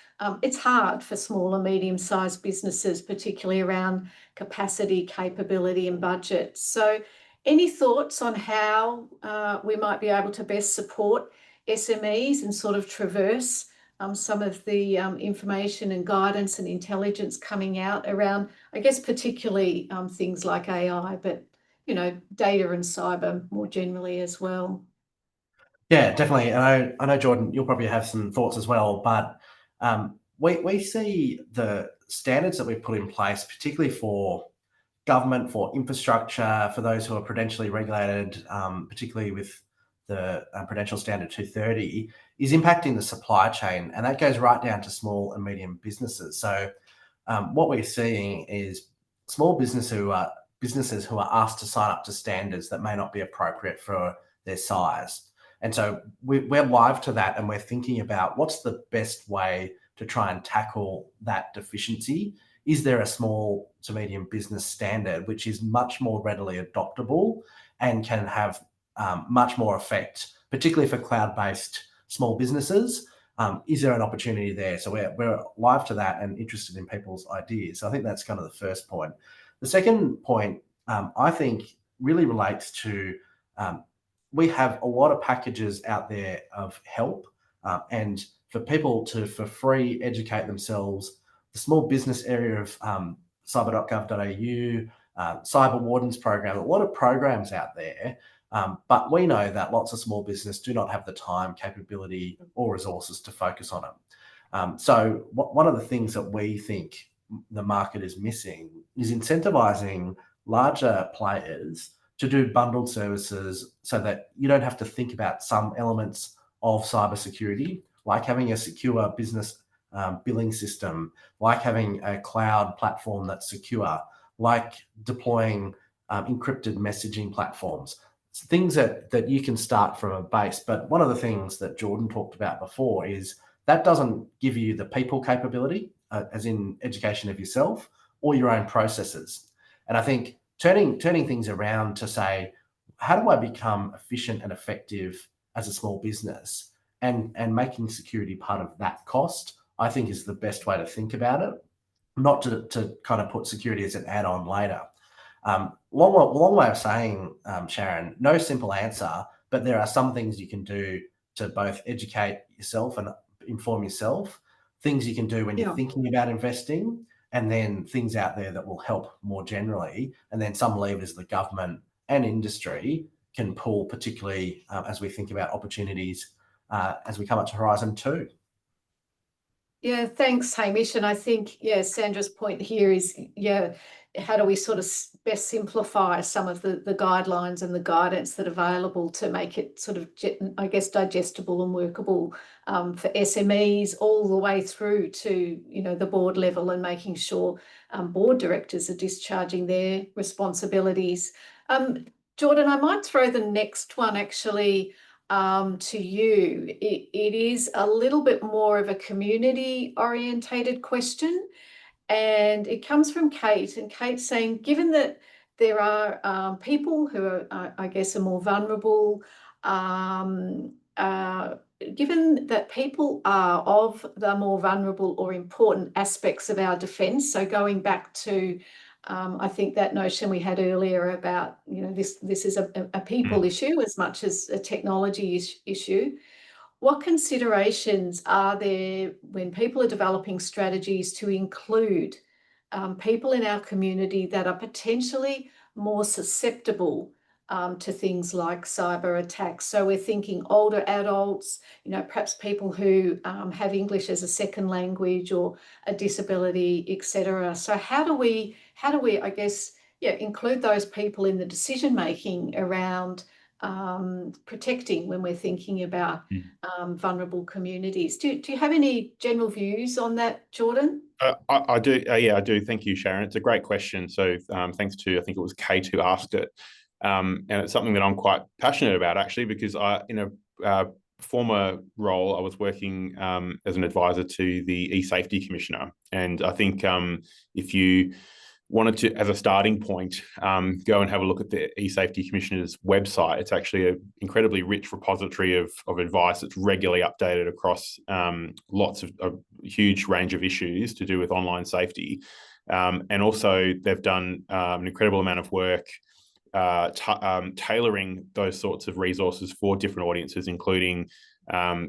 hard for small and medium-sized businesses, particularly around capacity, capability, and budget. So any thoughts on how we might be able to best support SMEs and sort of traverse some of the information and guidance and intelligence coming out around, I guess, particularly things like AI, but, you know, data and cyber more generally as well? Yeah, definitely. I know, Jordan, you'll probably have some thoughts as well, but we see the standards that we've put in place, particularly for government, for infrastructure, for those who are prudentially regulated, particularly with the Prudential Standard 230, is impacting the supply chain, and that goes right down to small and medium businesses. So what we're seeing is small businesses who are asked to sign up to standards that may not be appropriate for their size. And so we're live to that, and we're thinking about what's the best way to try and tackle that deficiency. Is there a small to medium business standard which is much more readily adoptable and can have much more effect, particularly for cloud-based small businesses? Is there an opportunity there? So we're live to that and interested in people's ideas. So I think that's kind of the first point. The second point, I think, really relates to we have a lot of packages out there of help and for people to, for free, educate themselves. The small business area of cyber.gov.au, Cyber Wardens program, a lot of programs out there. But we know that lots of small business do not have the time, capability, or resources to focus on it. So one of the things that we think the market is missing is incentivizing larger players to do bundled services so that you don't have to think about some elements of cybersecurity, like having a secure business billing system, like having a cloud platform that's secure, like deploying encrypted messaging platforms. It's things that you can start from a base. But one of the things that Jordan talked about before is that doesn't give you the people capability, as in education of yourself or your own processes. And I think turning things around to say, how do I become efficient and effective as a small business, and making security part of that cost, I think is the best way to think about it, not to kind of put security as an add-on later. Long way of saying, Sharon, no simple answer, but there are some things you can do to both educate yourself and inform yourself, things you can do when you're thinking about investing, and then things out there that will help more generally. And then some levers the government and industry can pull, particularly as we think about opportunities as we come up to Horizon 2. Yeah, thanks, Hamish. And I think, Sandra's point here is, how do we sort of best simplify some of the guidelines and the guidance that are available to make it sort of, I guess, digestible and workable for SMEs all the way through to, the board level, and making sure board directors are discharging their responsibilities. Jordan, I might throw the next one actually to you. It is a little bit more of a community orientated question, and it comes from Kate. And Kate's saying, given that there are people who are, I guess, are more vulnerable, given that people are of the more vulnerable or important aspects of our defence, so going back to I think that notion we had earlier about, this is a people issue as much as a technology issue. What considerations are there when people are developing strategies to include people in our community that are potentially more susceptible to things like cyber attacks? So we're thinking older adults, perhaps people who have English as a second language or a disability, etc. So how do we, I guess, include those people in the decision making around protecting when we're thinking about vulnerable communities? Do you have any general views on that, Jordan? I do. I do. Thank you, Sharon. It's a great question. So thanks to, I think it was Kate who asked it. And it's something that I'm quite passionate about, actually, because in a former role, I was working as an advisor to the e-safety commissioner. And I think if you wanted to, as a starting point, go and have a look at the e-safety commissioner's website, it's actually an incredibly rich repository of advice that's regularly updated across lots of a huge range of issues to do with online safety. And also they've done an incredible amount of work tailoring those sorts of resources for different audiences, including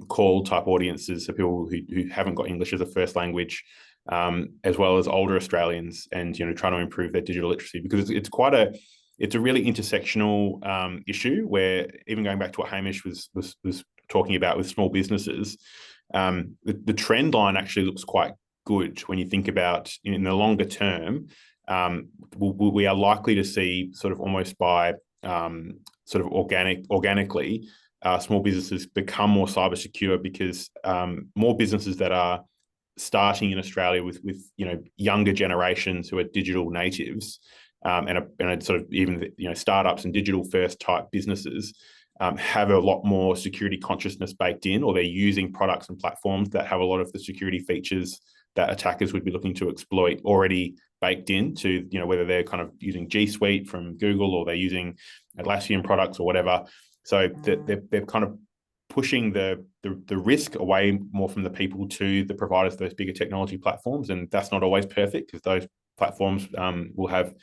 call type audiences, so people who haven't got English as a first language, as well as older Australians, and trying to improve their digital literacy, because it's a really intersectional issue, where even going back to what Hamish was talking about with small businesses, the trend line actually looks quite good when you think about in the longer term. We are likely to see, sort of almost by sort of organically, small businesses become more cyber secure, because more businesses that are starting in Australia with younger generations who are digital natives, and sort of even startups and digital first type businesses have a lot more security consciousness baked in, or they're using products and platforms that have a lot of the security features that attackers would be looking to exploit already baked into, whether they're kind of using G Suite from Google, or they're using Atlassian products or whatever. So they're kind of pushing the risk away more from the people to the providers of those bigger technology platforms. And that's not always perfect, because those platforms will have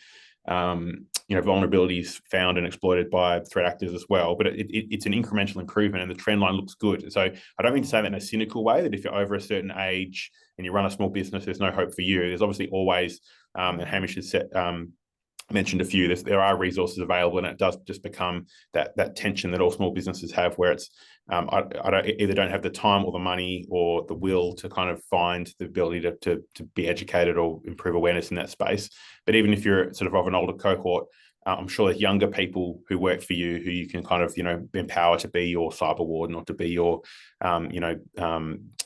vulnerabilities found and exploited by threat actors as well. But it's an incremental improvement, and the trend line looks good. So I don't mean to say that in a cynical way, that if you're over a certain age and you run a small business, there's no hope for you. There's obviously always, and Hamish has mentioned a few, there are resources available, and it does just become that tension that all small businesses have, where it's I don't have the time or the money or the will to kind of find the ability to be educated or improve awareness in that space. But even if you're sort of an older cohort, I'm sure there's younger people who work for you who you can kind of empower to be your cyber warden, or to be your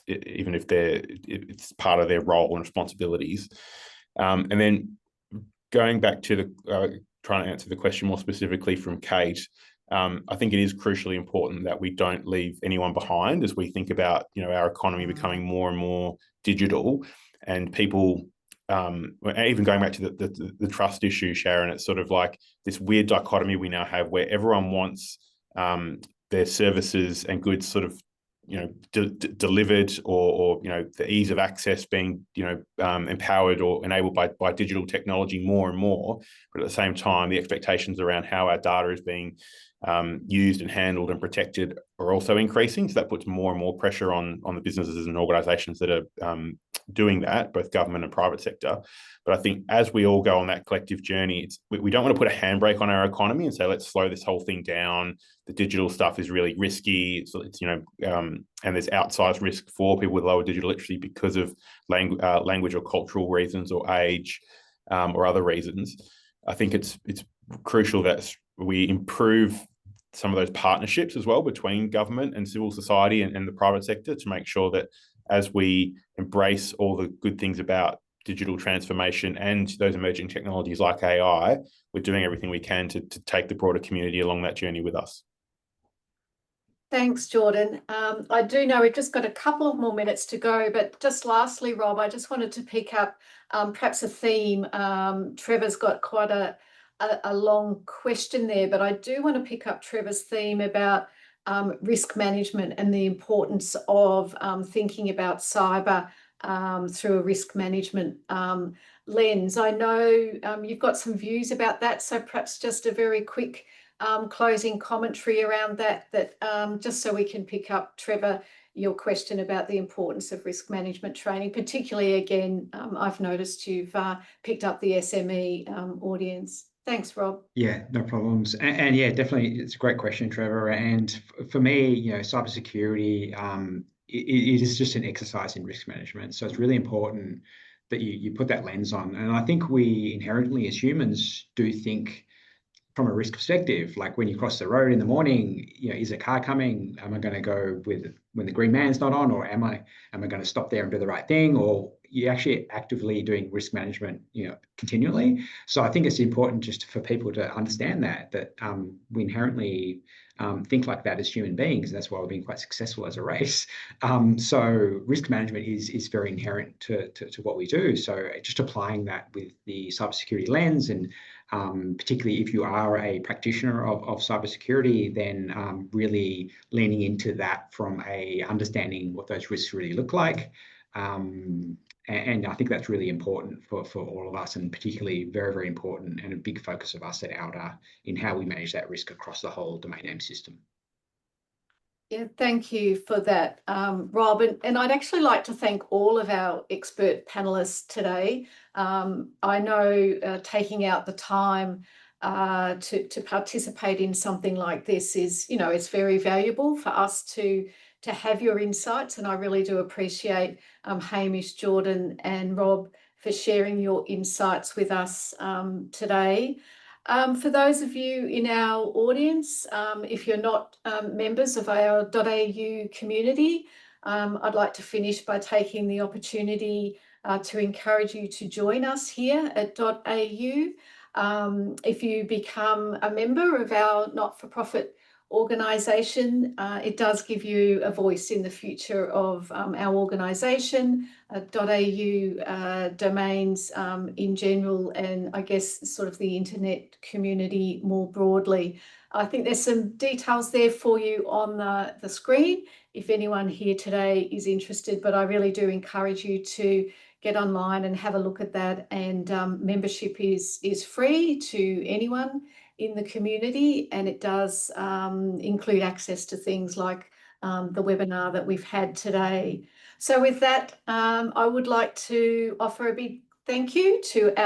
even if it's part of their role and responsibilities. And then going back to trying to answer the question more specifically from Kate, I think it is crucially important that we don't leave anyone behind as we think about our economy becoming more and more digital, and people. Even going back to the trust issue, Sharon, it's sort of like this weird dichotomy we now have, where everyone wants their services and goods sort of delivered, or the ease of access being empowered or enabled by digital technology more and more. But at the same time, the expectations around how our data is being used and handled and protected are also increasing. So that puts more and more pressure on the businesses and organizations that are doing that, both government and private sector. But I think as we all go on that collective journey, we don't want to put a handbrake on our economy and say, let's slow this whole thing down. The digital stuff is really risky. It's and there's outsized risk for people with lower digital literacy because of language or cultural reasons, or age, or other reasons. I think it's crucial that we improve some of those partnerships as well between government and civil society and the private sector, to make sure that as we embrace all the good things about digital transformation and those emerging technologies like AI, we're doing everything we can to take the broader community along that journey with us. Thanks, Jordan. I do know we've just got a couple of more minutes to go, but just lastly, Rob, I just wanted to pick up perhaps a theme. Trevor's got quite a long question there, but I do want to pick up Trevor's theme about risk management and the importance of thinking about cyber through a risk management lens. I know you've got some views about that, so perhaps just a very quick closing commentary around that, just so we can pick up, Trevor, your question about the importance of risk management training, particularly, again, I've noticed you've picked up the SME audience. Thanks, Rob. Yeah, no problems. And yeah, definitely, it's a great question, Trevor. And for me, cybersecurity, it is just an exercise in risk management. So it's really important that you put that lens on. And I think we inherently, as humans, do think from a risk perspective, like when you cross the road in the morning, is a car coming? Am I going to go with when the green man's not on, or am I going to stop there and do the right thing, or you're actually actively doing risk management, continually. So I think it's important just for people to understand that we inherently think like that as human beings, and that's why we've been quite successful as a race. So risk management is very inherent to what we do. So just applying that with the cybersecurity lens, and particularly if you are a practitioner of cybersecurity, then really leaning into that from a understanding what those risks really look like. And I think that's really important for all of us, and particularly very, very important and a big focus of us at auDA in how we manage that risk across the whole domain name system. Yeah, thank you for that, Rob. And I'd actually like to thank all of our expert panelists today. I know taking out the time to participate in something like this is, it's very valuable for us to have your insights. And I really do appreciate Hamish, Jordan and Rob for sharing your insights with us today. For those of you in our audience, if you're not members of our .au community, I'd like to finish by taking the opportunity to encourage you to join us here at .au. If you become a member of our not-for-profit organisation, it does give you a voice in the future of our organisation, .au domains in general, and I guess sort of the internet community more broadly. I think there's some details there for you on the screen if anyone here today is interested, but I really do encourage you to get online and have a look at that. And membership is free to anyone in the community, and it does include access to things like the webinar that we've had today. So with that, I would like to offer a big thank you to our